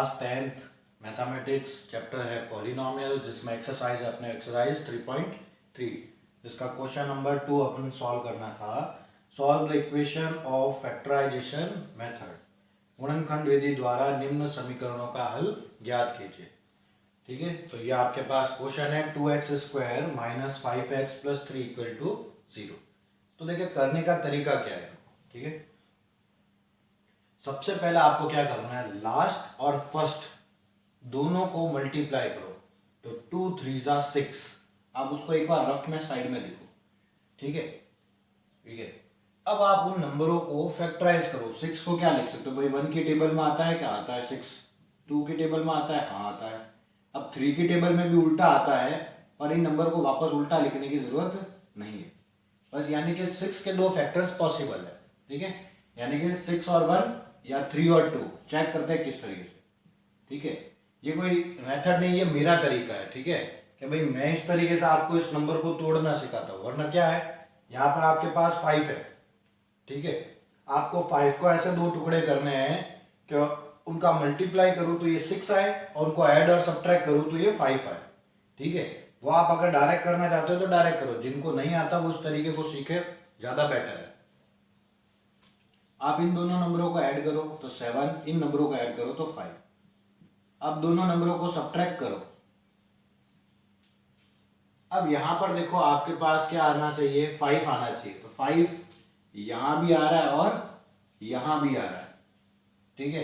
Class 10th mathematics chapter है polynomial, जिसमें exercise है अपने एक्सरसाइज 3.3, जिसका क्वेश्चन नंबर 2 अपन सॉल्व करना था। Solve the equation of factorisation method, गुणनखंड विधि द्वारा निम्न समीकरणों का हल ज्ञात कीजिए। ठीक है, तो ये आपके पास क्वेश्चन है 2x² minus 5x plus 3 equal to 0। तो देखिए करने का तरीका क्या है। ठीक है, सबसे पहले आपको क्या करना है, लास्ट और फर्स्ट दोनों को मल्टीप्लाई करो, तो 2 3 6। आप उसको एक बार रफ में साइड में लिखो। ठीक है, ठीक है। अब आप उन नंबरों को फैक्टराइज करो। 6 को क्या लिख सकते हो भाई, 1 की टेबल में आता है, क्या आता है 6। 2 की टेबल में आता है, हाँ आता है। अब 3 की टेबल में भी उल्टा आता है, पर इन नंबर को वापस उल्टा लिखने की जरूरत नहीं है। बस यानी कि 6 के दो फैक्टर्स पॉसिबल है। ठीक है, यानी कि 6 और 1 या 3 और 2 चेक करते हैं किस तरीके से। ठीक है, ये कोई मेथड नहीं, ये मेरा तरीका है। ठीक है, कि भाई मैं इस तरीके से आपको इस नंबर को तोड़ना सिखाता हूँ। वरना क्या है, यहाँ पर आपके पास 5 है। ठीक है, आपको 5 को ऐसे दो टुकड़े करने हैं कि उनका मल्टीप्लाई करूँ तो ये 6 आए, और उनको ऐड और सब्ट्रैक्ट करूँ तो ये 5 आए। ठीक है, वो आप अगर डायरेक्ट करना चाहते हो तो डायरेक्ट करो, जिनको नहीं आता वो उस तरीके को सीखे, ज्यादा बेटर है। आप इन दोनों नंबरों को ऐड करो तो 7, इन नंबरों को ऐड करो तो 5। अब दोनों नंबरों को सब्ट्रैक्ट करो। अब यहां पर देखो आपके पास क्या आना चाहिए, 5 आना चाहिए। तो 5 यहां भी आ रहा है और यहां भी आ रहा है। ठीक है,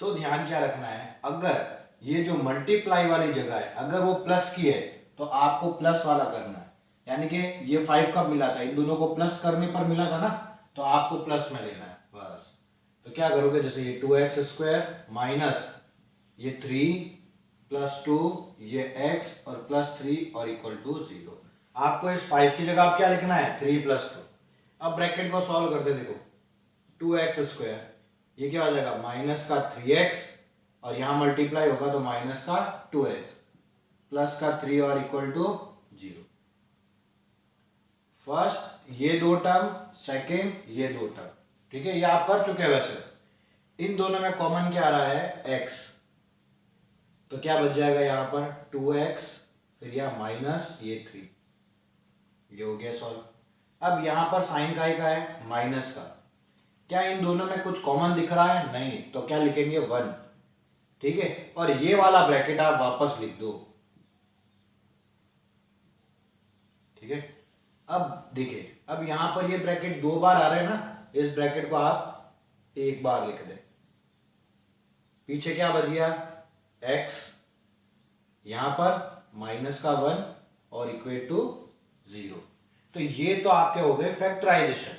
तो ध्यान क्या रखना है, अगर ये जो मल्टीप्लाई वाली जगह है अगर वो प्लस की है तो आपको प्लस वाला करना है। यानी कि ये 5 कब मिला था, इन दोनों को प्लस करने पर मिला था ना, तो आपको प्लस में लेना है बस। तो क्या करोगे, जैसे ये 2x² माइनस ये 3 प्लस 2 ये x और प्लस 3 और इक्वल टू 0। आपको इस 5 की जगह आप क्या लिखना है, 3 प्लस 2। अब ब्रैकेट को सॉल्व करते देखो, 2x² ये क्या हो जाएगा, माइनस का 3x, और यहां मल्टीप्लाई होगा तो माइनस का 2x प्लस का 3 और इक्वल टू 0। फर्स्ट ये दो टर्म, सेकेंड ये दो टर्म। ठीक है, ये आप कर चुके हैं। वैसे इन दोनों में कॉमन क्या आ रहा है, x, तो क्या बच जाएगा यहां पर 2x, फिर यहां माइनस ये 3, ये हो गया सॉल्व। अब यहां पर साइन का है, माइनस का। क्या इन दोनों में कुछ कॉमन दिख रहा है, नहीं, तो क्या लिखेंगे 1। ठीक है, और ये वाला ब्रैकेट आप वापस लिख दो। ठीक है, अब देखिए, अब यहां पर ये ब्रैकेट 2 बार आ रहे हैं ना, इस ब्रैकेट को आप एक बार लिख दें। पीछे क्या बच गया, x, यहां पर माइनस का 1 और इक्वल टू 0। तो ये तो आपके हो गए फैक्टराइजेशन।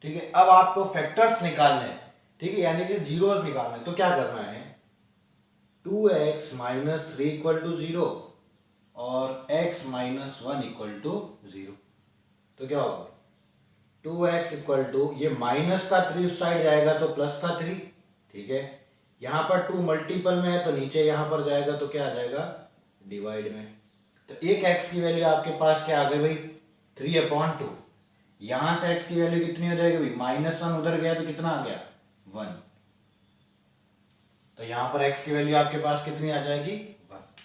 ठीक है, अब आपको फैक्टर्स निकालने हैं। ठीक है, यानी कि जीरोस निकालने। तो क्या करना है, 2x माइनस 3 इक्वल टू 0 और x माइनस 1 इक्वल टू 0। तो क्या होगा, 2x इक्वल टू, ये माइनस का 3 उस साइड जाएगा तो प्लस का 3। ठीक है, यहां पर 2 मल्टीपल में है तो नीचे यहां पर जाएगा तो क्या आ जाएगा, डिवाइड में। तो एक x की वैल्यू आपके पास क्या आ गई भाई, 3/2। यहां से x की वैल्यू कितनी हो जाएगी भाई, -1 उधर गया तो कितना आ गया, 1। तो यहां पर x की वैल्यू आपके पास कितनी आ जाएगी, 1।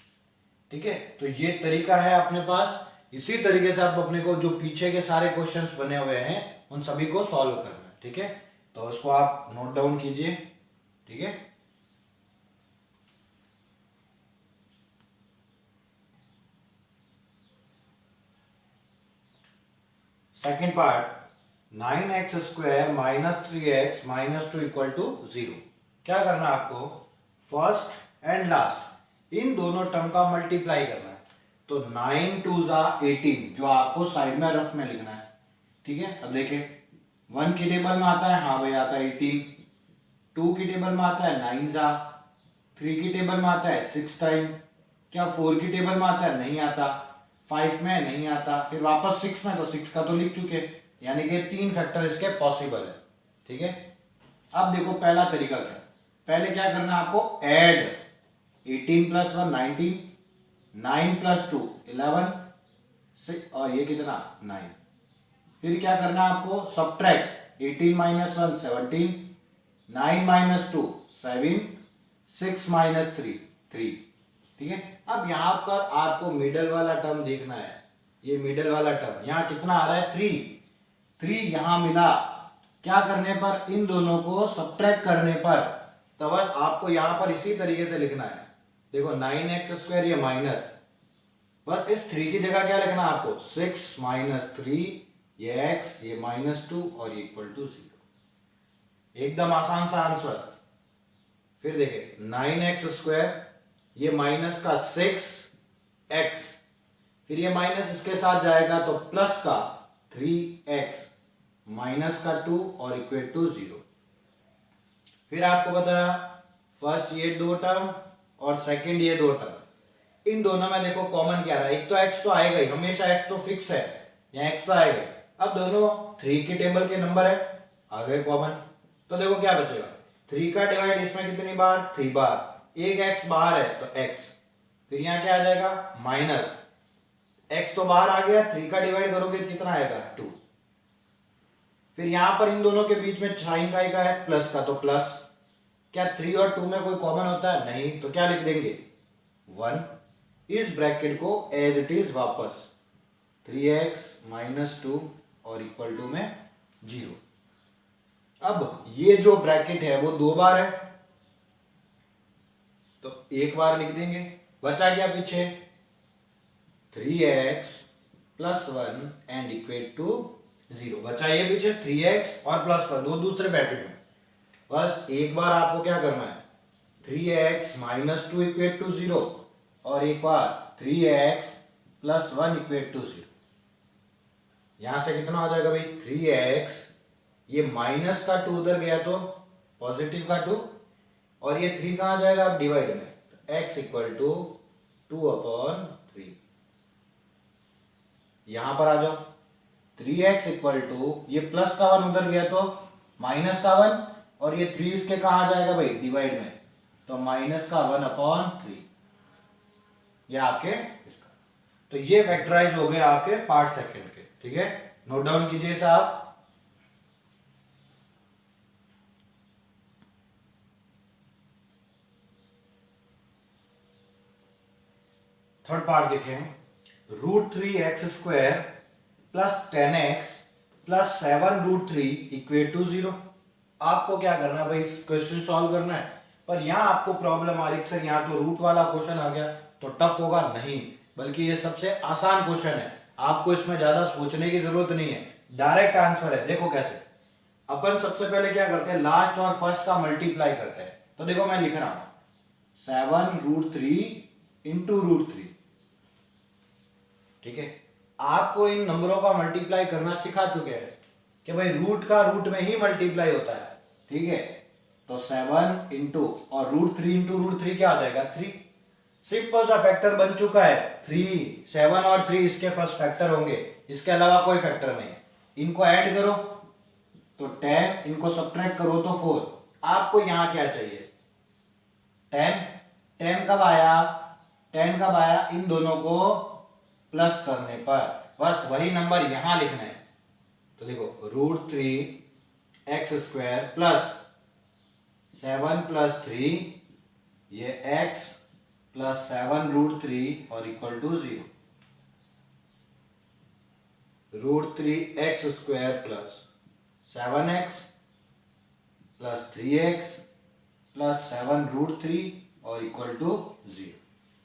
ठीक है, तो ये तरीका है अपने पास। इसी तरीके से आप अपने को जो पीछे के सारे क्वेश्चंस बने हुए हैं उन सभी को सॉल्व करना है। ठीक है, तो उसको आप नोट डाउन कीजिए। ठीक है, second part, 9x² minus 3x minus 2 equal to 0। क्या करना है आपको, फर्स्ट एंड लास्ट इन दोनों टर्म का मल्टीप्लाई करना है। तो 9 2 18, जो आपको साइड में रफ में लिखना है। ठीक है, अब देखिए 1 की टेबल में आता है, हाँ भाई आता है 18। 2 की टेबल में आता है 9 3 की टेबल में आता है 6 टाइम। क्या 4 की टेबल में आता है, नहीं आता। 5 में नहीं आता, फिर वापस 6 में, तो 6 का तो लिख चुके, यानी कि 3 फैक्टर इसके पॉसिबल है। ठीक है, अब देखो पहला तरीका क्या, पहले क्या करना है आपको, ऐड 18 प्लस 1 19, 9 प्लस 2 11, और ये कितना 9। फिर क्या करना है आपको, सब्ट्रैक्ट 18 माइनस 1 17, 9 माइनस 2 7, 6 माइनस 3 3, ठीक है। अब यहाँ पर आपको मिडल वाला टर्म देखना है, ये मिडल वाला टर्म यहाँ कितना आ रहा है 3, 3 यहाँ मिला, क्या करने पर, इन दोनों को सब्ट्रैक्ट करने पर। तो बस आपको यहाँ पर इसी तरीके से लिखना है, देखो 9x² ये माइनस, बस इस 3 की जगह क्या लिखना है आपको, 6 माइनस 3, ये x, ये -2 और ये इक्वल टू 0। एकदम आसान सा आंसर। फिर देखिए 9x², ये माइनस का 6x, फिर ये माइनस इसके साथ जाएगा तो प्लस का 3x, माइनस का 2 और इक्वल टू 0। फिर आपको बताया फर्स्ट ये दो टर्म और सेकंड ये दो टर्म, इन दोनों में देखो कॉमन क्या रहा है, एक तो x तो आएगा ही, हमेशा x तो फिक्स है, यहाँ x तो आएगा। अब दोनों 3 की टेबल के नंबर है, आ गए कॉमन। तो देखो क्या बचेगा, 3 का डिवाइड इसमें कितनी बार, 3 बार, एक x बाहर है तो x, फिर यहाँ क्या आ जाएगा माइनस, x तो बाहर आ गया, 3 का डिवाइड करोगे तो कितना आएगा 2। फिर यहां पर इन दोनों के बीच में साइन का है प्लस का, तो प्लस, क्या 3 और 2 में कोई कॉमन होता है, नहीं, तो क्या लिख देंगे 1, इस ब्रैकेट को एज इट इज वापस 3x माइनस 2 और इक्वल टू में 0। अब ये जो ब्रैकेट है वो 2 बार है, तो एक बार लिख देंगे, बचा क्या पीछे 3x plus 1 and equal to 0, बचा ये पीछे 3x और प्लस 1 वो दूसरे ब्रैकेट में। बस एक बार आपको क्या करना है 3x माइनस 2 इक्वल टू 0 और एक बार 3x प्लस 1 इक्वल टू 0। यहां से कितना हो जाएगा भाई 3x, ये माइनस का 2 उधर गया तो पॉजिटिव का 2, और ये 3 कहां जाएगा अब डिवाइड में, तो x इक्वल टू 2/3। यहां पर आ जाओ 3x इक्वल टू, ये प्लस का 1 उधर गया तो माइनस का 1, और ये 3 इसके कहां जाएगा भाई डिवाइड में, तो माइनस का 1/3, ये आपके इसका। तो ये फैक्टराइज हो गए आपके पार्ट सेकंड के, ठीक है, नोट डाउन कीजिए साहब। थर्ड पार्ट देखें, √3x² plus 10x plus 7√3 equal to 0। आपको क्या करना है भाई, क्वेश्चन सॉल्व करना है, पर यहां आपको प्रॉब्लम आ रही सर यहाँ तो रूट वाला क्वेश्चन आ गया तो टफ होगा, नहीं, बल्कि ये सबसे आसान क्वेश्चन है, आपको इसमें ज्यादा सोचने की जरूरत नहीं है, डायरेक्ट आंसर है। देखो कैसे, अपन सबसे पहले क्या करते हैं, लास्ट और फर्स्ट का मल्टीप्लाई करते हैं। तो देखो मैं लिख रहा हूं 7√3 इंटू √3, ठीक है। आपको इन नंबरों का मल्टीप्लाई करना सिखा चुके हैं कि भाई रूट का रूट में ही मल्टीप्लाई होता है, ठीक है। तो 7 इंटू और √3 इंटू √3 क्या आ जाएगा 3, सिंपल सा फैक्टर बन चुका है 3, 7 और 3 इसके फर्स्ट फैक्टर होंगे, इसके अलावा कोई फैक्टर नहीं। इनको ऐड करो तो 10, इनको सब्ट्रैक्ट करो तो 4। आपको यहां क्या चाहिए 10, 10 कब आया, 10 कब आया इन दोनों को प्लस करने पर, बस वही नंबर यहां लिखना है। तो देखो √3x² प्लस 7 प्लस 3, ये x प्लस 7√3 और equal to 0। √3x² plus 7x plus 3x plus 7√3 और इक्वल टू 0।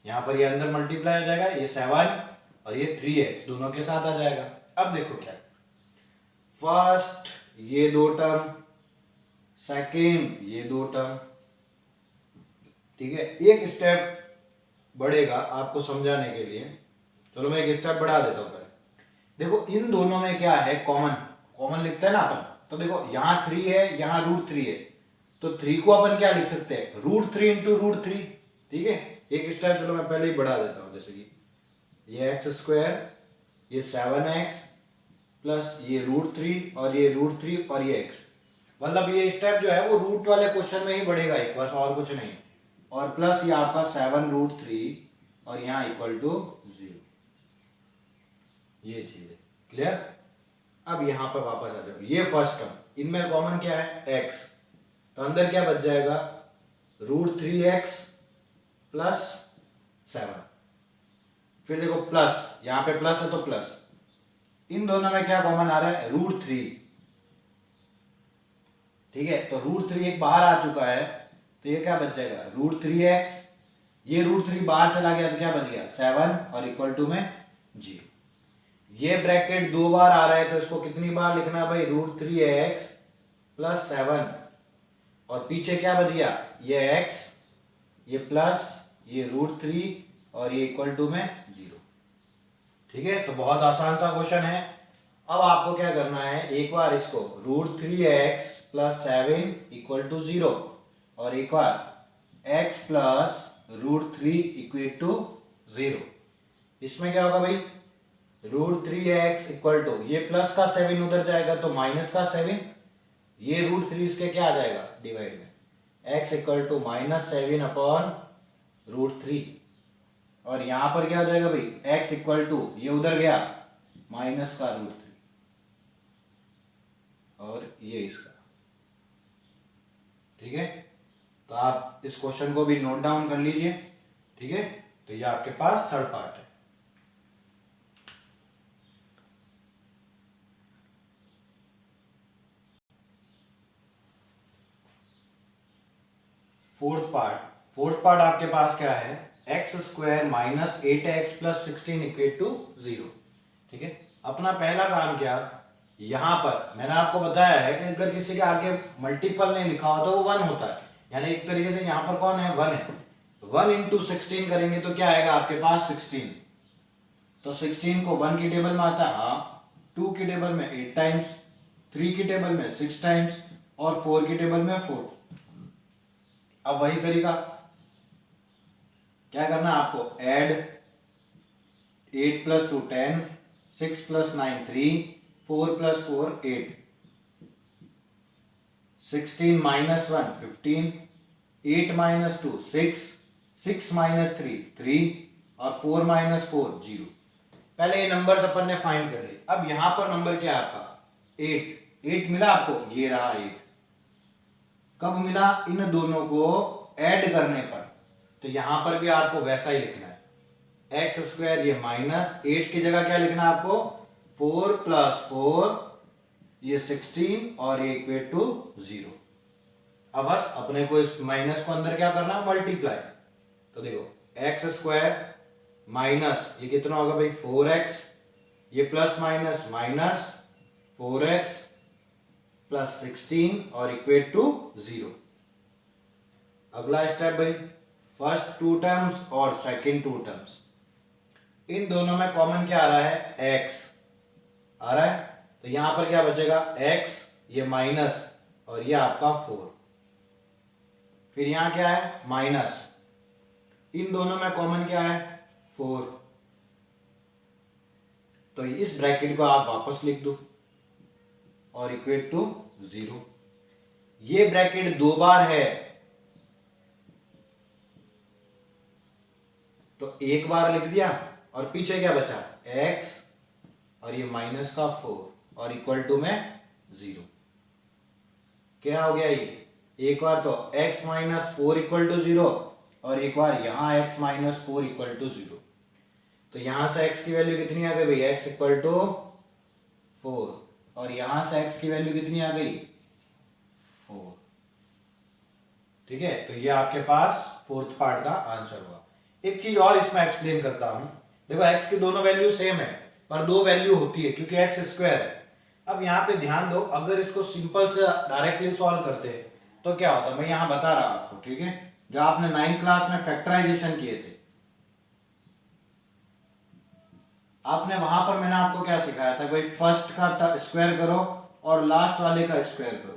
यहां पर ये अंदर मल्टीप्लाई हो जाएगा, ये 7 और ये 3x दोनों के साथ आ जाएगा। अब देखो क्या, फर्स्ट ये दो टर्म, सेकेंड ये दो टर्म, ठीक है। एक स्टेप बढ़ेगा आपको समझाने के लिए, चलो मैं एक स्टेप बढ़ा देता हूं पहले। देखो इन दोनों में क्या है कॉमन, कॉमन लिखते हैं ना अपन, तो देखो यहाँ 3 है, यहाँ √3 है, तो 3 को अपन क्या लिख सकते हैं √3 इंटू √3, ठीक है। एक स्टेप चलो मैं पहले ही बढ़ा देता हूं, जैसे कि ये x², ये 7x प्लस ये √3 और ये √3 और ये x, मतलब ये स्टेप जो है वो रूट वाले क्वेश्चन में ही बढ़ेगा एक, बस और कुछ नहीं, और प्लस ये आपका 7√3 और यहाँ इक्वल टू 0, ये चीज है क्लियर। अब यहाँ पर वापस आ जाओ, ये फर्स्ट टर्म, इनमें कॉमन क्या है x, तो अंदर क्या बच जाएगा √3x प्लस 7। फिर देखो प्लस, यहां पे प्लस है तो प्लस, इन दोनों में क्या कॉमन आ रहा है, √3। ठीक है, तो √3 एक बाहर आ चुका है, तो ये क्या बच जाएगा, √3x। ये √3 बाहर चला गया तो क्या बच गया, 7 और इक्वल टू में 0। ये ब्रैकेट 2 बार आ रहा है तो इसको कितनी बार लिखना है भाई, √3x प्लस 7, और पीछे क्या बच गया, ये x, ये प्लस, ये √3 और ये इक्वल टू में 0। ठीक है, तो बहुत आसान सा क्वेश्चन है। अब आपको क्या करना है, एक बार इसको √3x प्लस 7 इक्वल टू 0 और एक बार x प्लस √3 इक्वल टू 0। इसमें क्या होगा भाई, √3x इक्वल टू, ये प्लस का 7 उधर जाएगा तो माइनस का 7, ये √3 इसके क्या आ जाएगा डिवाइड में, x इक्वल टू -7 अपॉन √3, और यहां पर क्या हो जाएगा भाई, x इक्वल टू, ये उधर गया माइनस का √3 और ये इसका। ठीक है, तो आप इस क्वेश्चन को भी नोट डाउन कर लीजिए। ठीक है, तो ये आपके पास थर्ड पार्ट है। फोर्थ पार्ट आपके पास क्या है, x² minus 8x plus 16 equal to 0। ठीक है, अपना पहला काम क्या, यहां पर मैंने आपको बताया है कि अगर किसी के आगे मल्टीपल नहीं लिखा हो तो वो 1 होता है, यानी एक तरीके से यहां पर कौन है, 1 है। 1 इंटू 16 करेंगे तो क्या आएगा आपके पास, 16। तो 16 को 1 की टेबल में आता है, हाँ, 2 की टेबल में 8 टाइम्स, 3 की टेबल में 6 टाइम्स और 4 की टेबल में 4। अब वही तरीका क्या करना है आपको, add 8 plus 2 10, 6 plus 9 3, 4 plus 4 8, 16 minus 1 15, 8 minus 2 6, 6 minus 3 3 और 4 माइनस 4 0। पहले ये नंबर्स अपन ने फाइंड कर लिए। अब यहां पर नंबर क्या है आपका, 8 मिला आपको, ये रहा 8। कब मिला, इन दोनों को ऐड करने पर। तो यहां पर भी आपको वैसा ही लिखना है, x², ये -8 की जगह क्या लिखना है आपको, 4 प्लस 4, ये 16 और ये इक्वल टू 0। अब बस अपने को इस माइनस को अंदर क्या करना, मल्टीप्लाई। तो देखो x² माइनस, ये कितना होगा भाई, 4x, ये plus minus minus 4x plus 16 और इक्वल टू 0। अगला स्टेप भाई, फर्स्ट 2 टर्म्स और सेकंड 2 टर्म्स, इन दोनों में कॉमन क्या आ रहा है, x आ रहा है। तो यहां पर क्या बचेगा, x, ये माइनस और ये आपका 4, फिर यहां क्या है माइनस, इन दोनों में कॉमन क्या है, 4। तो इस ब्रैकेट को आप वापस लिख दो और इक्वल टू 0। ये ब्रैकेट 2 बार है तो एक बार लिख दिया, और पीछे क्या बचा, x और ये माइनस का 4 और इक्वल टू में 0। क्या हो गया, ये एक बार तो x माइनस 4 इक्वल टू 0 और एक बार यहां x माइनस 4 इक्वल टू 0। तो यहां से x की वैल्यू कितनी आ गई भाई, x इक्वल टू 4, और यहां से x की वैल्यू कितनी आ गई, 4। ठीक है, तो ये आपके पास फोर्थ पार्ट का आंसर हुआ। एक चीज और इसमें एक्सप्लेन करता हूं, देखो x की दोनों वैल्यू सेम है पर 2 वैल्यू होती है क्योंकि x² है। अब यहाँ पे ध्यान दो, अगर इसको सिंपल से डायरेक्टली सॉल्व करते तो क्या होता, मैं यहां बता रहा आपको। ठीक है, जो आपने 9th क्लास में फैक्टराइजेशन किए थे, आपने वहां पर मैंने आपको क्या सिखाया था, भाई फर्स्ट का स्क्वायर करो और लास्ट वाले का स्क्वायर करो।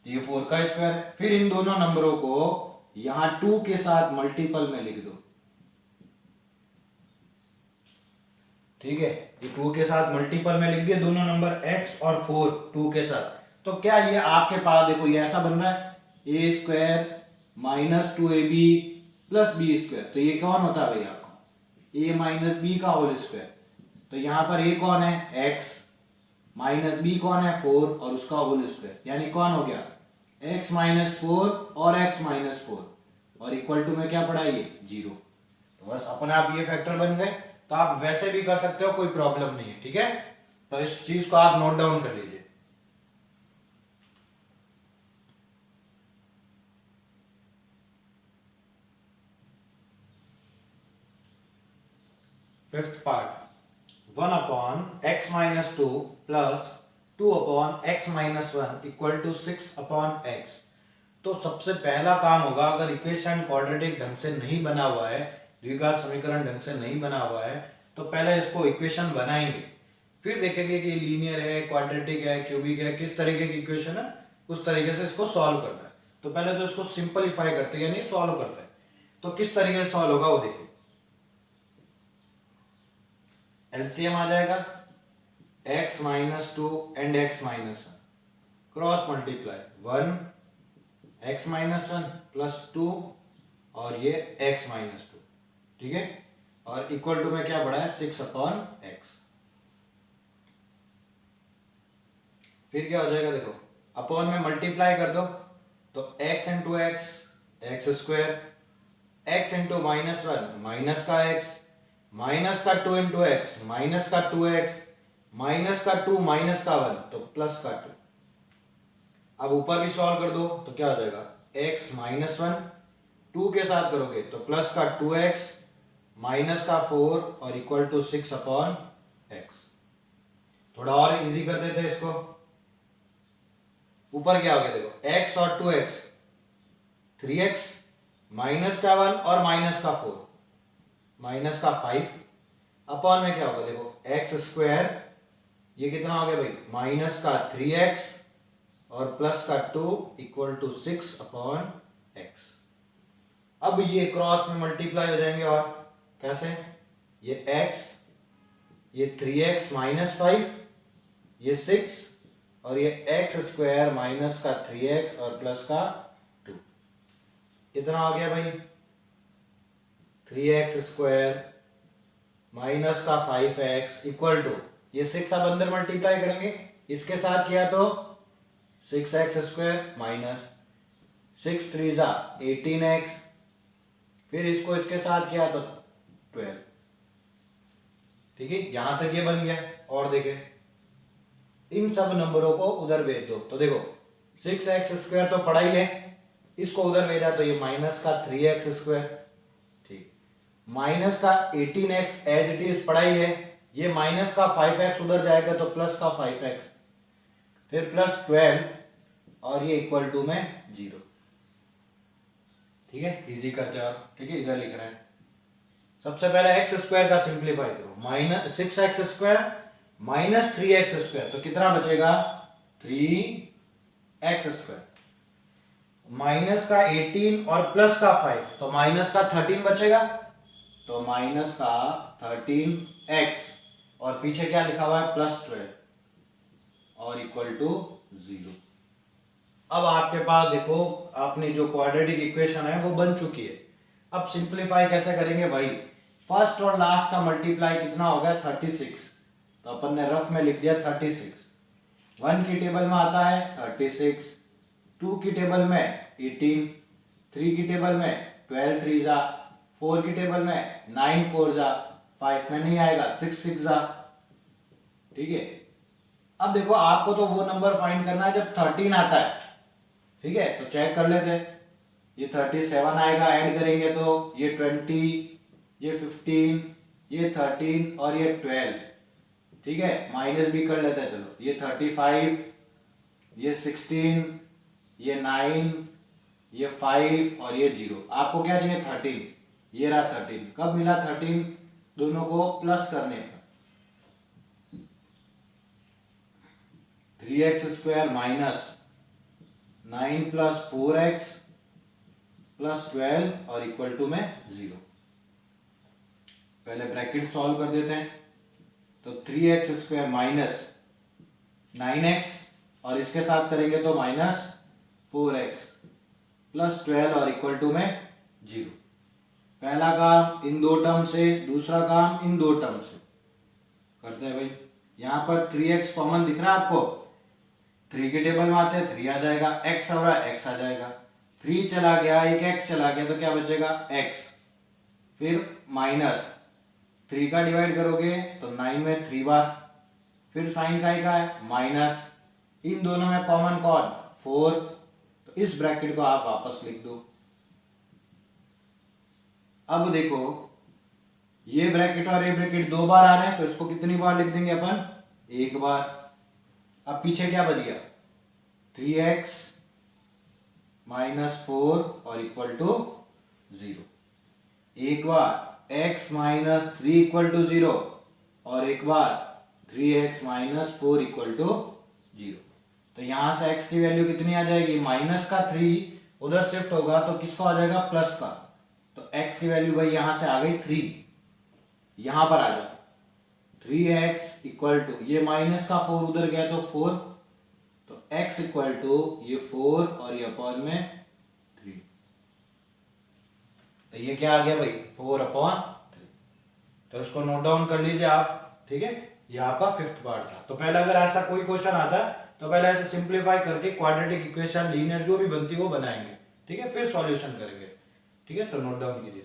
तो ये 4 का स्क्वायर है, फिर इन दोनों नंबरों को यहां 2 के साथ मल्टीपल में लिख दो। ठीक है, ये 2 के साथ मल्टीपल में लिख दिए दोनों नंबर x और 4 2 के साथ। तो क्या ये आपके पास देखो ये ऐसा बन रहा है, a² minus 2ab plus b²। तो ये कौन होता है भाई आपका, a माइनस बी का होल स्क्वायर। तो यहां पर a कौन है, x, माइनस b कौन है, 4 और उसका होल स्क्वायर, यानी कौन हो गया x माइनस 4 और x माइनस 4 और इक्वल टू में क्या पड़ा ये 0। तो बस अपने आप ये फैक्टर बन गए। तो आप वैसे भी कर सकते हो, कोई प्रॉब्लम नहीं है, ठीक है। तो इस चीज को आप नोट डाउन कर लीजिए। Fifth part, 1 upon x minus 2 plus 2 upon x minus 1 equal to 6 upon x। तो सबसे पहला काम होगा, अगर इक्वेशन क्वाड्रेटिक ढंग से नहीं बना हुआ है, द्विघात समीकरण ढंग से नहीं बना हुआ है, तो पहले इसको इक्वेशन बनाएंगे, फिर देखेंगे कि लीनियर है, क्वाड्रेटिक है, क्यूबिक है, किस तरीके की इक्वेशन है, उस तरीके से इसको सॉल्व करना है। तो पहले तो इसको सिंपलीफाई करते हैं, यानी सॉल्व करते हैं। तो किस तरीके से सॉल्व होगा वो देखिए। एलसीएम आ जाएगा x minus 2 and x minus 1, cross multiply 1 x minus 1 plus 2 और ये x माइनस 2, ठीक है। और इक्वल टू में क्या पड़ा है 6 अपॉन x। फिर क्या हो जाएगा देखो, अपॉन में मल्टीप्लाई कर दो तो x into x x square, x into minus 1 minus का x, माइनस का 2 इंटू एक्स माइनस का 2x, माइनस का 2 माइनस का 1 तो प्लस का 2। अब ऊपर भी सॉल्व कर दो तो क्या हो जाएगा x माइनस 1, 2 के साथ करोगे तो प्लस का 2x माइनस का 4 और इक्वल टू 6 अपॉन x। थोड़ा और इजी कर देते हैं इसको। ऊपर क्या हो गया देखो, x और 2x 3x, माइनस का 1 और माइनस का 4 माइनस का 5 अपॉन में क्या होगा देखो x स्क्वायर, ये कितना हो गया भाई माइनस का 3x और प्लस का 2 इक्वल टू 6 अपॉन x। अब ये क्रॉस में मल्टीप्लाई हो जाएंगे, और कैसे, ये x, ये 3x माइनस 5, ये 6 और ये x स्क्वायर माइनस का 3x और प्लस का 2, कितना हो गया भाई 3x स्क्वायर माइनस का 5x इक्वल टू, ये 6 अब अंदर मल्टीप्लाई करेंगे, इसके साथ किया तो 6x स्क्वायर माइनस 6 3 जा 18x, फिर इसको इसके साथ किया तो 12, ठीक है। यहां तक ये बन गया। और देखे इन सब नंबरों को उधर भेज दो तो देखो 6x स्क्वायर तो पढ़ा ही है, इसको उधर भेजा तो ये माइनस का 3x स्क्वायर, ठीक, माइनस का 18x एज इट इज पढ़ा ही है, ये माइनस का 5x उधर जाएगा तो प्लस का 5x, फिर प्लस 12 और ये इक्वल टू में 0, ठीक है। इजी करते हैं, और ठीक है इधर लिख रहे हैं। सबसे पहले x स्क्वायर का सिंप्लीफाई करो, minus 6x square minus 3x square तो कितना बचेगा 3x स्क्वायर, माइनस का 18 और प्लस का 5 तो माइनस का 13 बचेगा, तो माइनस का 13x और पीछे क्या लिखा हुआ है प्लस 12 और इक्वल टू 0। अब आपके पास देखो आपने जो क्वाड्रेटिक इक्वेशन है वो बन चुकी है। अब सिंप्लीफाई कैसे करेंगे भाई, फर्स्ट और लास्ट का मल्टीप्लाई कितना हो गया 36, तो अपन ने रफ में लिख दिया 36। 1 की टेबल में आता है 36, 2 की टेबल में 18, 3 की टेबल में 12 3 जा, 4 की टेबल में 9 4 जा, 5 में नहीं आएगा 6 6 जा, ठीक है। अब देखो आपको तो वो नंबर फाइंड करना है जब 13 आता है, ठीक है। तो चेक कर लेते हैं, ये 37 आएगा, ऐड करेंगे तो ये 20, ये 15, ये 13 और ये 12, ठीक है। माइनस भी कर लेते हैं, चलो ये 35, ये 16, ये 9, ये 5 और ये 0। आपको क्या चाहिए 13, ये रहा 13। कब मिला 13, दोनों को प्लस करने का, 3x square minus 9 plus 4x plus 12 और इक्वल टू में 0। पहले ब्रैकेट सॉल्व कर देते हैं, तो 3x स्क्वायर माइनस 9x और इसके साथ करेंगे तो माइनस 4x प्लस 12 और इक्वल टू में 0। पहला काम इन दो टर्म से, दूसरा काम इन दो टर्म से करते हैं भाई। यहां पर 3x कॉमन दिख रहा है आपको, 3 के टेबल में आते हैं 3 आ जाएगा, x हो रहा है x आ जाएगा, 3 चला गया, एक x चला गया तो क्या बचेगा x, फिर माइनस 3 का डिवाइड करोगे तो 9 में 3 बार, फिर साइन का है माइनस, इन दोनों में कॉमन कौन 4, तो इस ब्रैकेट को आप वापस लिख दो। अब देखो ये ब्रैकेट और ये ब्रैकेट 2 बार आ रहे हैं तो इसको कितनी बार लिख देंगे अपन 1 बार। अब पीछे क्या बच गया 3x माइनस 4 और इक्वल टू 0, एक बार x माइनस 3 इक्वल टू 0 और एक बार 3x माइनस 4 इक्वल टू 0। तो यहां से x की वैल्यू कितनी आ जाएगी, माइनस का 3 उधर शिफ्ट होगा तो किसको आ जाएगा प्लस का, तो x की वैल्यू भाई यहां से आ गई 3, यहां पर आ जाओ 3x इक्वल टू ये माइनस का 4 उधर गया तो 4, तो x इक्वल टू ये 4 और ये अपॉन में 3, तो ये क्या आ गया भाई 4/3। तो इसको नोट डाउन कर लीजिए आप, ठीक है, ये आपका 5th पार्ट था। तो पहले अगर ऐसा कोई क्वेश्चन आता है तो पहले ऐसे सिंप्लीफाई करके क्वाड्रेटिक इक्वेशन लीनियर जो भी बनती है वो बनाएंगे, ठीक है, फिर सॉल्यूशन करेंगे, ठीक है। तो नोट डाउन कीजिए।